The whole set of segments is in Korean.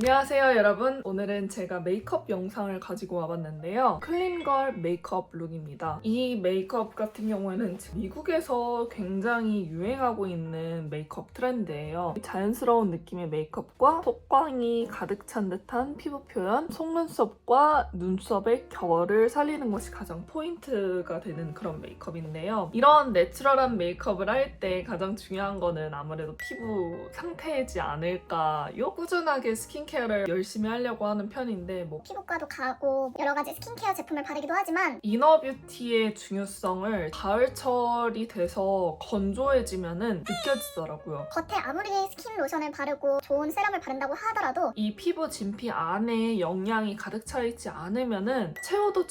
안녕하세요 여러분. 오늘은 제가 메이크업 영상을 가지고 와봤는데요. 클린걸 메이크업 룩입니다. 이 메이크업 같은 경우에는 미국에서 굉장히 유행하고 있는 메이크업 트렌드예요. 자연스러운 느낌의 메이크업과 속광이 가득 찬 듯한 피부 표현, 속눈썹과 눈썹의 결을 살리는 것이 가장 포인트가 되는 그런 메이크업인데요. 이런 내추럴한 메이크업을 할 때 가장 중요한 거는 아무래도 피부 상태이지 않을까요? 꾸준하게 스킨케어를 열심히 하려고 하는 편인데 피부과도 가고 여러 가지 스킨케어 제품을 바르기도 하지만 이너뷰티의 중요성을 가을철이 돼서 건조해지면은 느껴지더라고요. 겉에 아무리 스킨 로션을 바르고 좋은 세럼을 바른다고 하더라도 이 피부 진피 안에 영양이 가득 차 있지 않으면은 채워도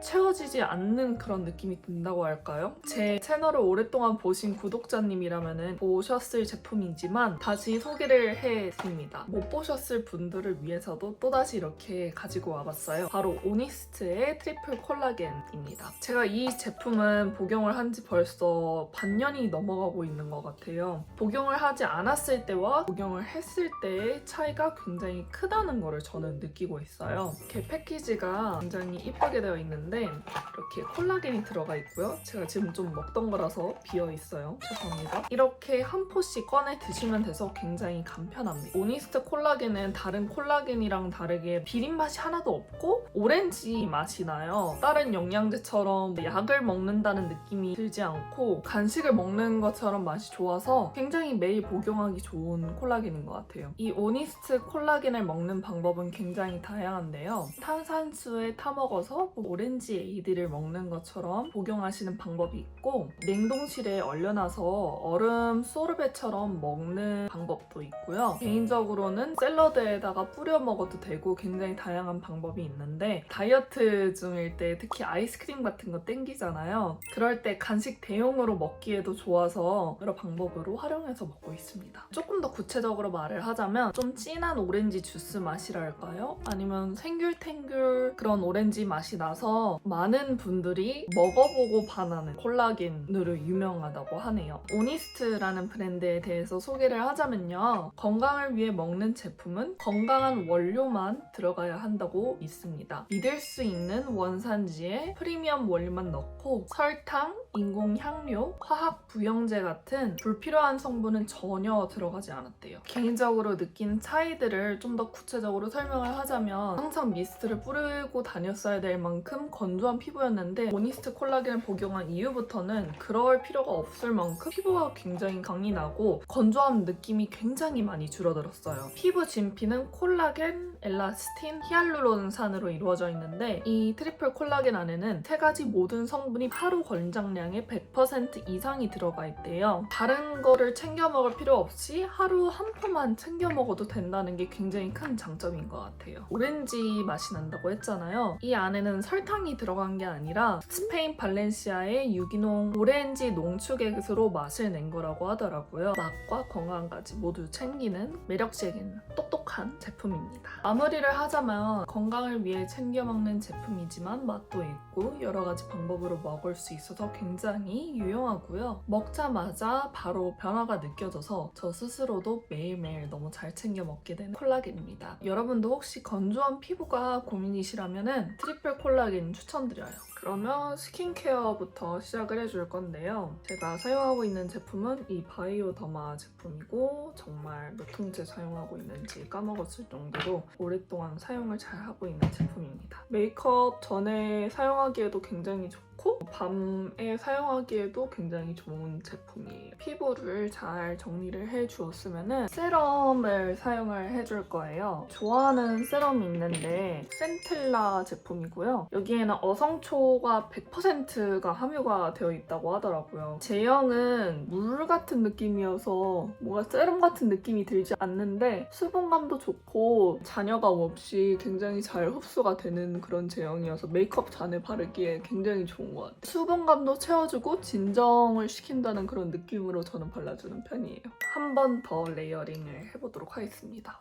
채워지지 않는 그런 느낌이 든다고 할까요? 제 채널을 오랫동안 보신 구독자님이라면은 보셨을 제품이지만 다시 소개를 해드립니다. 못 보셨을 분들을 위해서도 또다시 이렇게 가지고 와봤어요. 바로 오니스트의 트리플 콜라겐입니다. 제가 이 제품은 복용을 한 지 벌써 반년이 넘어가고 있는 것 같아요. 복용을 하지 않았을 때와 복용을 했을 때의 차이가 굉장히 크다는 거를 저는 느끼고 있어요. 이렇게 패키지가 굉장히 이쁘게 되어 있는데 이렇게 콜라겐이 들어가 있고요. 제가 지금 좀 먹던 거라서 비어 있어요. 죄송합니다. 이렇게 한 포씩 꺼내 드시면 돼서 굉장히 간편합니다. 오니스트 콜라겐은 다른 콜라겐이랑 다르게 비린 맛이 하나도 없고 오렌지 맛이 나요. 다른 영양제처럼 약을 먹는다는 느낌이 들지 않고 간식을 먹는 것처럼 맛이 좋아서 굉장히 매일 복용하기 좋은 콜라겐인 것 같아요. 이 오니스트 콜라겐을 먹는 방법은 굉장히 다양한데요. 탄산수에 타먹어서 오렌지 에이드를 먹는 것처럼 복용하시는 방법이 있고 냉동실에 얼려놔서 얼음 소르베처럼 먹는 방법도 있고요. 개인적으로는 샐러드에다가 뿌려 먹어도 되고 굉장히 다양한 방법이 있는데 다이어트 중일 때 특히 아이스크림 같은 거 땡기잖아요. 그럴 때 간식 대용으로 먹기에도 좋아서 여러 방법으로 활용해서 먹고 있습니다. 조금 더 구체적으로 말을 하자면 좀 진한 오렌지 주스 맛이랄까요? 아니면 생귤탱귤 그런 오렌지 맛이 나서 많은 분들이 먹어보고 반하는 콜라겐으로 유명하다고 하네요. 오니스트라는 브랜드에 대해서 소개를 하자면요. 건강을 위해 먹는 제품은 건강한 원료만 들어가야 한다고 있습니다. 믿을 수 있는 원산지에 프리미엄 원료만 넣고 설탕, 인공향료, 화학 부영제 같은 불필요한 성분은 전혀 들어가지 않았대요. 개인적으로 느낀 차이들을 좀 더 구체적으로 설명을 하자면 항상 미스트를 뿌리고 다녔어야 될 만큼 건조한 피부였는데 오니스트 콜라겐을 복용한 이후부터는 그럴 필요가 없을 만큼 피부가 굉장히 광이 나고 건조한 느낌이 굉장히 많이 줄어들었어요. 피부 진피는 콜라겐, 엘라스틴, 히알루론산으로 이루어져 있는데 이 트리플 콜라겐 안에는 세 가지 모든 성분이 하루 권장량의 100% 이상이 들어가 있대요. 다른 거를 챙겨 먹을 필요 없이 하루 한 포만 챙겨 먹어도 된다는 게 굉장히 큰 장점인 것 같아요. 오렌지 맛이 난다고 했잖아요. 이 안에는 설탕이 들어간 게 아니라 스페인 발렌시아의 유기농 오렌지 농축액으로 맛을 낸 거라고 하더라고요. 맛과 건강까지 모두 챙기는 매력적인 똑똑한 제품입니다. 마무리를 하자면 건강을 위해 챙겨 먹는 제품이지만 맛도 있고 여러 가지 방법으로 먹을 수 있어서 굉장히 유용하고요. 먹자마자 바로 변화가 느껴져서 저 스스로도 매일매일 너무 잘 챙겨 먹게 되는 콜라겐입니다. 여러분도 혹시 건조한 피부가 고민이시라면 트리플 콜라겐 추천드려요. 그러면 스킨케어부터 시작을 해줄 건데요. 제가 사용하고 있는 제품은 이 바이오더마 제품이고 정말 몇 통째 사용하고 있는지 까먹었을 정도로 오랫동안 사용을 잘 하고 있는 제품입니다. 메이크업 전에 사용하기에도 굉장히 좋고 밤에 사용하기에도 굉장히 좋은 제품이에요. 피부를 잘 정리를 해주었으면 세럼을 사용을 해줄 거예요. 좋아하는 세럼이 있는데 센텔라 제품이고요. 여기에는 어성초가 100%가 함유가 되어 있다고 하더라고요. 제형은 물 같은 느낌이어서 뭔가 세럼 같은 느낌이 들지 않는데 수분감도 좋고 잔여감 없이 굉장히 잘 흡수가 되는 그런 제형이어서 메이크업 잔에 바르기에 굉장히 좋은 것 같아요. 수분감도 채워주고 진정을 시킨다는 그런 느낌으로 저는 발라주는 편이에요. 한 번 더 레이어링을 해보도록 하겠습니다.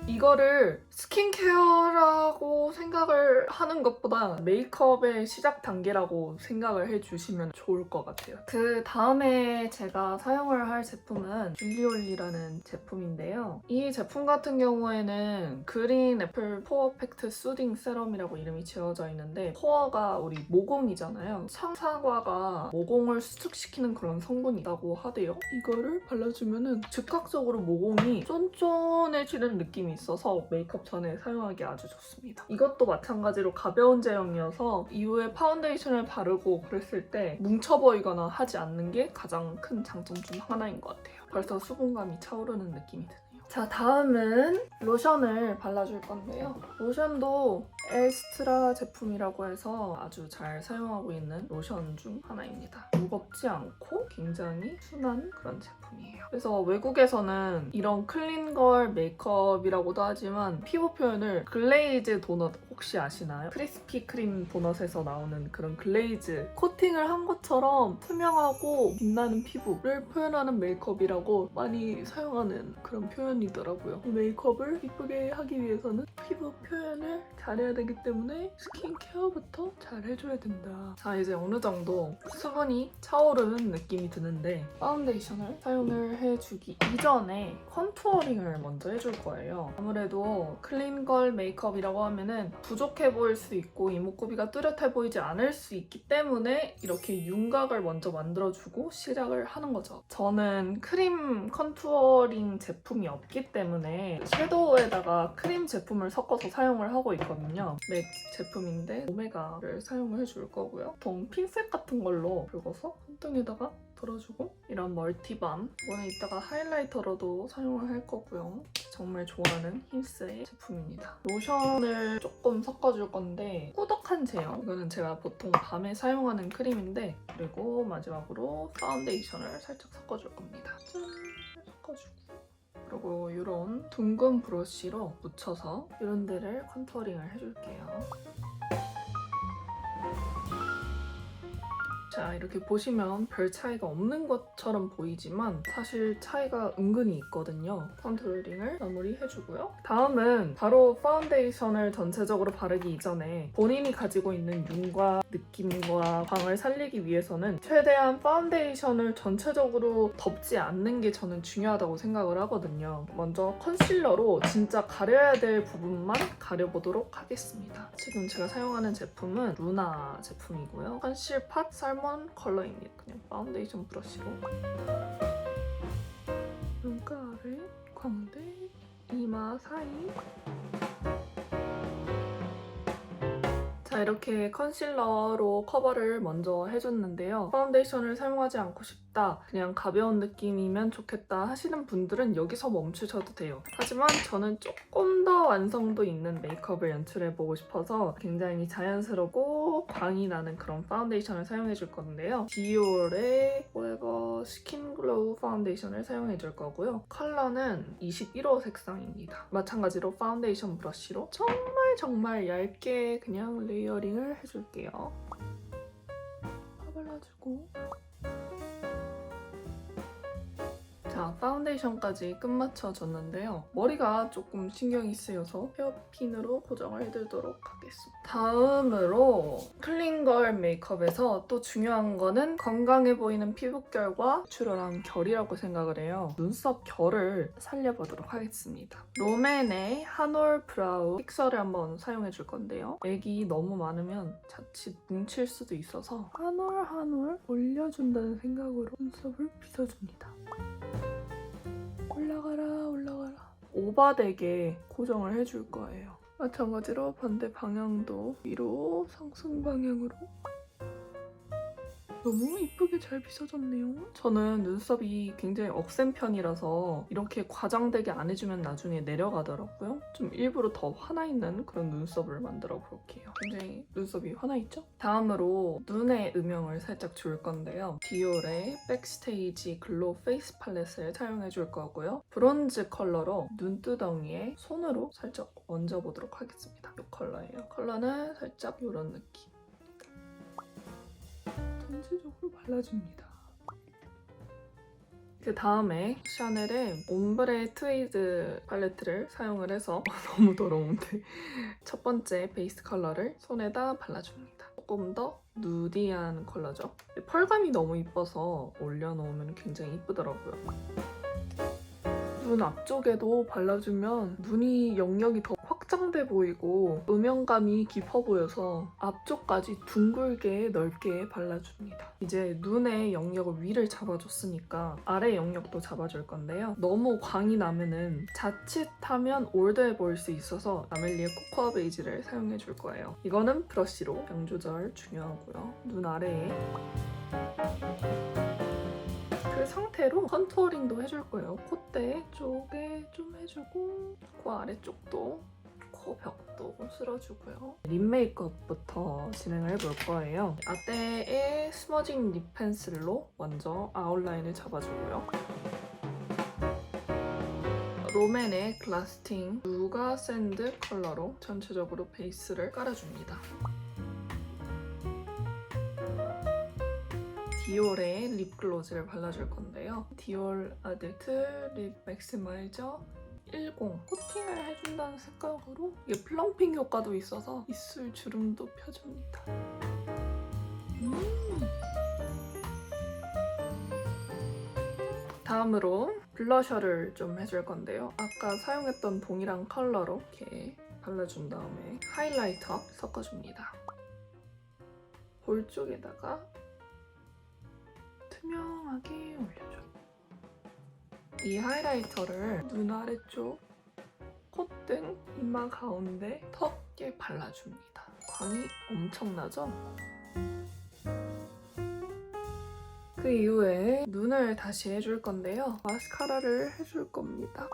이거를 스킨케어라고 생각을 하는 것보다 메이크업의 시작 단계라고 생각을 해주시면 좋을 것 같아요. 그 다음에 제가 사용을 할 제품은 줄리올리라는 제품인데요. 이 제품 같은 경우에는 그린 애플 포어팩트 수딩 세럼이라고 이름이 지어져 있는데 포어가 우리 모공이잖아요. 청사과가 모공을 수축시키는 그런 성분이 있다고 하대요. 이거를 발라주면은 즉각적으로 모공이 쫀쫀해지는 느낌이 있어서 메이크업 전에 사용하기 아주 좋습니다. 이것도 마찬가지로 가벼운 제형이어서 이후에 파운데이션을 바르고 그랬을 때 뭉쳐 보이거나 하지 않는 게 가장 큰 장점 중 하나인 것 같아요. 벌써 수분감이 차오르는 느낌이 드네요. 자, 다음은 로션을 발라줄 건데요. 로션도 엘스트라 제품이라고 해서 아주 잘 사용하고 있는 로션 중 하나입니다. 무겁지 않고 굉장히 순한 그런 제품이에요. 그래서 외국에서는 이런 클린걸 메이크업이라고도 하지만 피부 표현을 글레이즈 도넛 혹시 아시나요? 크리스피 크림 도넛에서 나오는 그런 글레이즈 코팅을 한 것처럼 투명하고 빛나는 피부를 표현하는 메이크업이라고 많이 사용하는 그런 표현이더라고요. 메이크업을 이쁘게 하기 위해서는 피부 표현을 잘해야 되기 때문에 스킨케어부터 잘 해줘야 된다. 자, 이제 어느 정도 수분이 차오르는 느낌이 드는데 파운데이션을 사용을 해주기 이전에 컨투어링을 먼저 해줄 거예요. 아무래도 클린걸 메이크업이라고 하면은 부족해 보일 수 있고 이목구비가 뚜렷해 보이지 않을 수 있기 때문에 이렇게 윤곽을 먼저 만들어주고 시작을 하는 거죠. 저는 크림 컨투어링 제품이 없기 때문에 섀도우에다가 크림 제품을 섞어서 사용을 하고 있거든요. 맥 제품인데 오메가를 사용을 해줄 거고요. 보통 핀셋 같은 걸로 긁어서 손등에다가 덜어주고 이런 멀티밤 이거는 이따가 하이라이터로도 사용을 할 거고요. 정말 좋아하는 흰스의 제품입니다. 로션을 조금 섞어줄 건데 꾸덕한 제형 이거는 제가 보통 밤에 사용하는 크림인데 그리고 마지막으로 파운데이션을 살짝 섞어줄 겁니다. 짠! 섞어주고 그리고 이런 둥근 브러쉬로 묻혀서 이런 데를 컨투어링을 해줄게요. 자, 이렇게 보시면 별 차이가 없는 것처럼 보이지만 사실 차이가 은근히 있거든요. 컨투어링을 마무리해주고요. 다음은 바로 파운데이션을 전체적으로 바르기 이전에 본인이 가지고 있는 윤과 느낌과 광을 살리기 위해서는 최대한 파운데이션을 전체적으로 덮지 않는 게 저는 중요하다고 생각을 하거든요. 먼저 컨실러로 진짜 가려야 될 부분만 가려보도록 하겠습니다. 지금 제가 사용하는 제품은 루나 제품이고요. 컨실팟 살몬 컬러입니다. 그냥 파운데이션 브러쉬로 눈가 아래, 광대, 이마 사이 자, 이렇게 컨실러로 커버를 먼저 해줬는데요. 파운데이션을 사용하지 않고 싶다, 그냥 가벼운 느낌이면 좋겠다 하시는 분들은 여기서 멈추셔도 돼요. 하지만 저는 조금 더 완성도 있는 메이크업을 연출해보고 싶어서 굉장히 자연스럽고 광이 나는 그런 파운데이션을 사용해줄 건데요. 디올의 포에버 스킨 글로우 파운데이션을 사용해줄 거고요. 컬러는 21호 색상입니다. 마찬가지로 파운데이션 브러쉬로 정말 얇게 그냥 레이어링을 해줄게요. 발라주고 자, 파운데이션까지 끝마쳐줬는데요. 머리가 조금 신경이 쓰여서 헤어핀으로 고정을 해두도록 하겠습니다. 다음으로 클린걸 메이크업에서 또 중요한 거는 건강해 보이는 피부결과 내추럴한 결이라고 생각을 해요. 눈썹 결을 살려보도록 하겠습니다. 롬앤의 한올 브라우 픽서를 한번 사용해줄 건데요. 액이 너무 많으면 자칫 뭉칠 수도 있어서 한올 올려준다는 생각으로 눈썹을 빗어줍니다. 올라가라. 오바되게 고정을 해줄 거예요. 마찬가지로 반대 방향도 위로 상승 방향으로 너무 이쁘게 잘 빗어졌네요. 저는 눈썹이 굉장히 억센 편이라서 이렇게 과장되게 안 해주면 나중에 내려가더라고요. 좀 일부러 더 화나있는 그런 눈썹을 만들어 볼게요. 굉장히 눈썹이 화나있죠? 다음으로 눈의 음영을 살짝 줄 건데요. 디올의 백스테이지 글로우 페이스 팔렛을 사용해 줄 거고요. 브론즈 컬러로 눈두덩이에 손으로 살짝 얹어보도록 하겠습니다. 이 컬러예요. 컬러는 살짝 이런 느낌. 전체적으로 발라줍니다. 그 다음에 샤넬의 옴브레 트위드 팔레트를 사용을 해서 너무 더러운데 첫 번째 베이스 컬러를 손에다 발라줍니다. 조금 더 누디한 컬러죠. 펄감이 너무 이뻐서 올려놓으면 굉장히 이쁘더라고요. 눈 앞쪽에도 발라주면 눈이 영역이 더 확장돼 보이고 음영감이 깊어 보여서 앞쪽까지 둥글게 넓게 발라줍니다. 이제 눈의 영역을 위를 잡아줬으니까 아래 영역도 잡아줄 건데요. 너무 광이 나면은 자칫하면 올드해 보일 수 있어서 라멜리의 코코아 베이지를 사용해 줄 거예요. 이거는 브러쉬로 양 조절 중요하고요. 눈 아래에 그 상태로 컨투어링도 해줄 거예요. 콧대 쪽에 좀 해주고 코 아래쪽도 코 벽도 쓸어주고요. 립 메이크업부터 진행을 해볼 거예요. 아떼의 스머징 립 펜슬로 먼저 아웃라인을 잡아주고요. 롬앤의 글라스팅 누가 샌드 컬러로 전체적으로 베이스를 깔아줍니다. 디올의 립글로즈를 발라줄 건데요. 디올 아데트 립 맥시마이저 10 코팅을 해준다는 생각으로 이게 플럼핑 효과도 있어서 입술 주름도 펴줍니다. 다음으로 블러셔를 좀 해줄 건데요. 아까 사용했던 동일한 컬러로 이렇게 발라준 다음에 하이라이터 섞어줍니다. 볼 쪽에다가 투명하게 올려줘요. 이 하이라이터를 눈 아래쪽, 콧등, 이마 가운데, 턱에 발라줍니다. 광이 엄청나죠? 그 이후에 눈을 다시 해줄 건데요. 마스카라를 해줄 겁니다.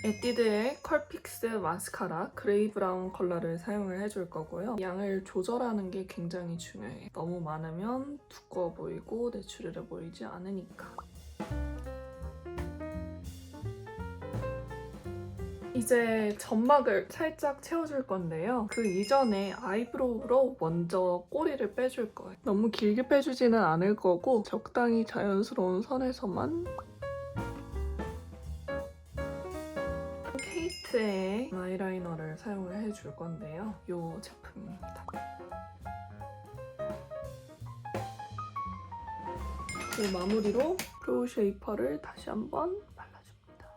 에뛰드의 컬픽스 마스카라 그레이 브라운 컬러를 사용을 해줄 거고요. 양을 조절하는 게 굉장히 중요해요. 너무 많으면 두꺼워 보이고 내추럴해 보이지 않으니까. 이제 점막을 살짝 채워줄 건데요. 그 이전에 아이브로우로 먼저 꼬리를 빼줄 거예요. 너무 길게 빼주지는 않을 거고 적당히 자연스러운 선에서만. 케이트의 아이라이너를 사용을 해줄 건데요. 이 제품입니다. 이 마무리로 브로우 쉐이퍼를 다시 한번 발라줍니다.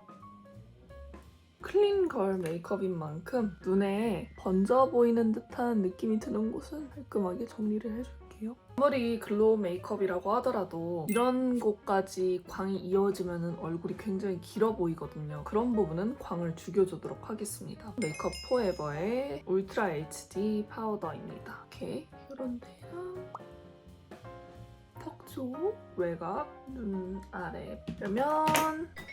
클린 걸 메이크업인 만큼 눈에 번져 보이는 듯한 느낌이 드는 곳은 깔끔하게 정리를 해줄게요. 아무리 글로우 메이크업이라고 하더라도 이런 곳까지 광이 이어지면 얼굴이 굉장히 길어 보이거든요. 그런 부분은 광을 죽여주도록 하겠습니다. 메이크업 포에버의 울트라 HD 파우더입니다. 이렇게 이런 데랑 턱 쪽, 외곽, 눈 아래. 그러면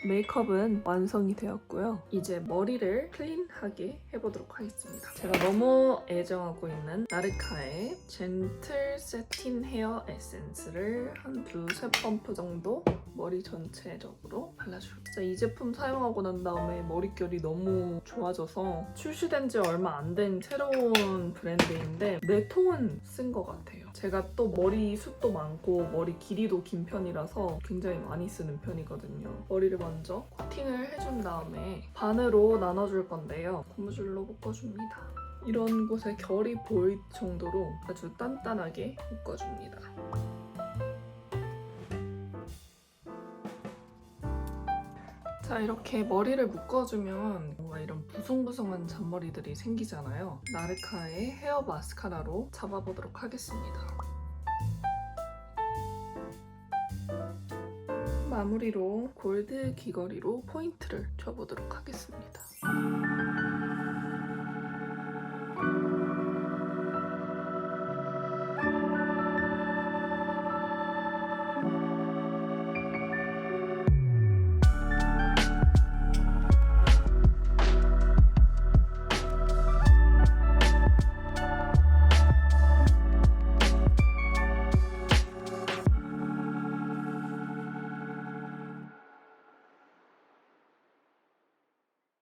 메이크업은 완성이 되었고요. 이제 머리를 클린하게 해보도록 하겠습니다. 제가 너무 애정하고 있는 나르카의 젠틀 세틴 헤어 에센스를 한 두세 펌프 정도 머리 전체적으로 발라줄게요. 진짜 이 제품 사용하고 난 다음에 머릿결이 너무 좋아져서 출시된 지 얼마 안 된 새로운 브랜드인데 내 톤은 쓴 것 같아요. 제가 또 머리 숱도 많고 머리 길이도 긴 편이라서 굉장히 많이 쓰는 편이거든요. 머리를 먼저 코팅을 해준 다음에 반으로 나눠줄 건데요. 고무줄로 묶어줍니다. 이런 곳에 결이 보일 정도로 아주 단단하게 묶어줍니다. 자, 이렇게 머리를 묶어주면 뭔가 이런 부숭부숭한 잔머리들이 생기잖아요. 나르카의 헤어 마스카라로 잡아보도록 하겠습니다. 마무리로 골드 귀걸이로 포인트를 줘보도록 하겠습니다.